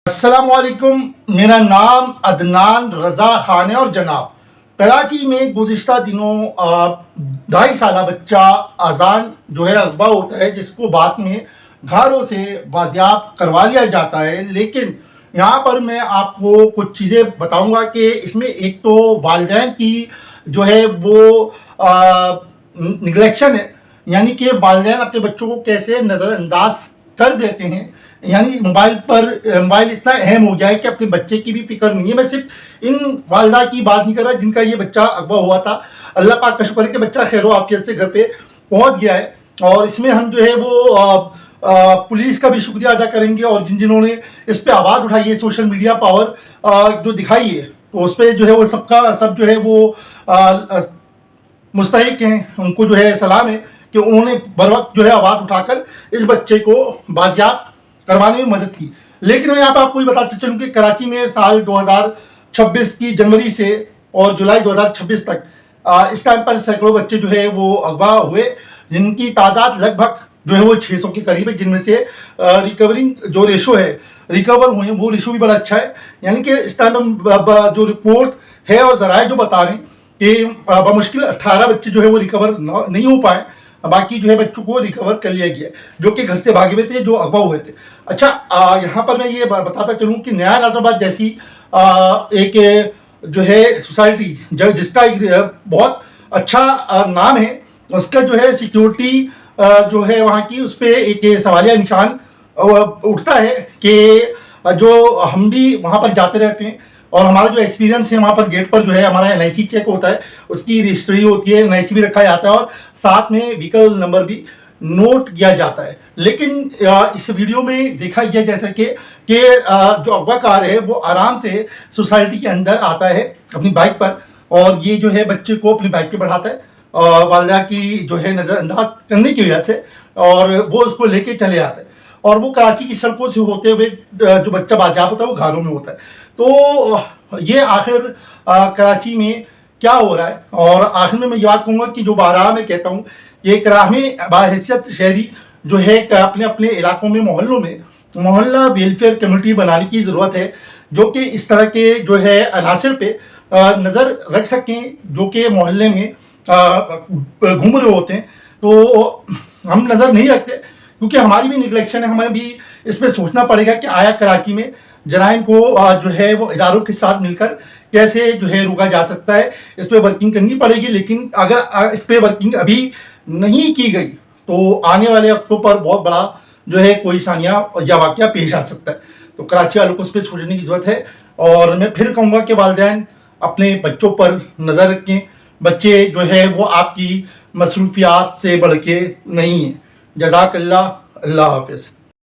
अस्सलाम वालेकुम। मेरा नाम अदनान रज़ा खान है और जनाब कराची में गुज़िश्ता दिनों 2.5 साल बच्चा अजान जो है अगवा होता है, जिसको बाद में घरों से बाजियाब करवा लिया जाता है। लेकिन यहाँ पर मैं आपको कुछ चीज़ें बताऊँगा कि इसमें एक तो वालिदैन की जो है वो निगलेक्शन है, यानी कि वालिदैन अपने बच्चों को कैसे नज़रअंदाज कर देते हैं। यानी मोबाइल इतना अहम हो गया है कि अपने बच्चे की भी फिक्र नहीं है। मैं सिर्फ इन वालदा की बात नहीं कर रहा जिनका ये बच्चा अगवा हुआ था। अल्लाह पाक का शुक्र है कि बच्चा खैर आफियत से घर पे पहुंच गया है। और इसमें हम जो है वो पुलिस का भी शुक्रिया अदा करेंगे और जिन्होंने इस पर आवाज़ उठाई है, सोशल मीडिया पावर जो दिखाई है, तो उस पर जो है वो सबका सब जो है वो मुस्तहिक हैं। उनको जो है सलाम है कि उन्होंने बर वक्त जो है आवाज़ उठाकर इस बच्चे को बाजियाब करवाने में मदद की। लेकिन मैं यहाँ पर आपको ये बताते चलूँ कि कराची में साल 2026 की जनवरी से और जुलाई 2026 तक इस टाइम पर सैकड़ों बच्चे जो है वो अगवा हुए, जिनकी तादाद लगभग जो है वो 600 के करीब है, जिनमें से रिकवरिंग जो रेशो है, रिकवर हुए वो रेशो भी बड़ा अच्छा है। यानी कि इस टाइम जो रिपोर्ट है और ज़राए जो बता रहे हैं कि बमुश्किल 18 बच्चे जो है वो रिकवर नहीं हो पाए, बाकी जो है बच्चों को रिकवर कर लिया गया, जो कि घर से भागे हुए थे, जो अगवा हुए थे। अच्छा, यहाँ पर मैं ये बताता चलूँ कि नया नाज़िराबाद जैसी एक जो है सोसाइटी जिसका एक बहुत अच्छा नाम है, उसका जो है सिक्योरिटी जो है वहाँ की, उस पर एक सवालिया निशान उठता है कि जो हम भी वहाँ पर जाते रहते हैं और हमारा जो एक्सपीरियंस है, वहाँ पर गेट पर जो है हमारा NIC चेक होता है, उसकी रजिस्ट्री होती है, NIC भी रखा जाता है और साथ में व्हीकल नंबर भी नोट किया जाता है। लेकिन इस वीडियो में देखा गया जैसे कि जो अगवाकार है वो आराम से सोसाइटी के अंदर आता है अपनी बाइक पर, और ये जो है बच्चे को अपनी बाइक पे बढ़ाता है और वालिदा की जो है नज़रअंदाज करने की वजह से, और वो उसको लेके चले जाते हैं। और वो कराची की सड़कों से होते हुए जो बच्चा बाजियाब होता है वो घरों में होता है। तो ये आखिर कराची में क्या हो रहा है। और आखिर में मैं ये बात कहूँगा कि जो बारहा मैं कहता हूँ, ये कराहमें बाहैसियत शहरी जो है अपने अपने इलाकों में, मोहल्लों में मोहल्ला वेलफेयर कमेटी बनाने की ज़रूरत है, जो कि इस तरह के जो है अनासर पे नज़र रख सकें, जो कि मोहल्ले में घूम रहे होते हैं। तो हम नज़र नहीं रखते क्योंकि हमारी भी निगलेक्शन है। हमें भी इस पर सोचना पड़ेगा कि आया कराची में जराइम को जो है वो इदारों के साथ मिलकर कैसे जो है रोका जा सकता है, इस पर वर्किंग करनी पड़ेगी। लेकिन अगर इस पर वर्किंग अभी नहीं की गई तो आने वाले वक्तों पर बहुत बड़ा जो है कोई सानिया या वाक़या पेश आ सकता है। तो कराची वालों को इस पर सोचने की ज़रूरत है। और मैं फिर कहूँगा कि वालिदैन अपने बच्चों पर नज़र रखें। बच्चे जो है वो आपकी मसरूफियात से बढ़ के नहीं हैं। जज़ाकल्लाह, अल्लाह हाफ़िज़।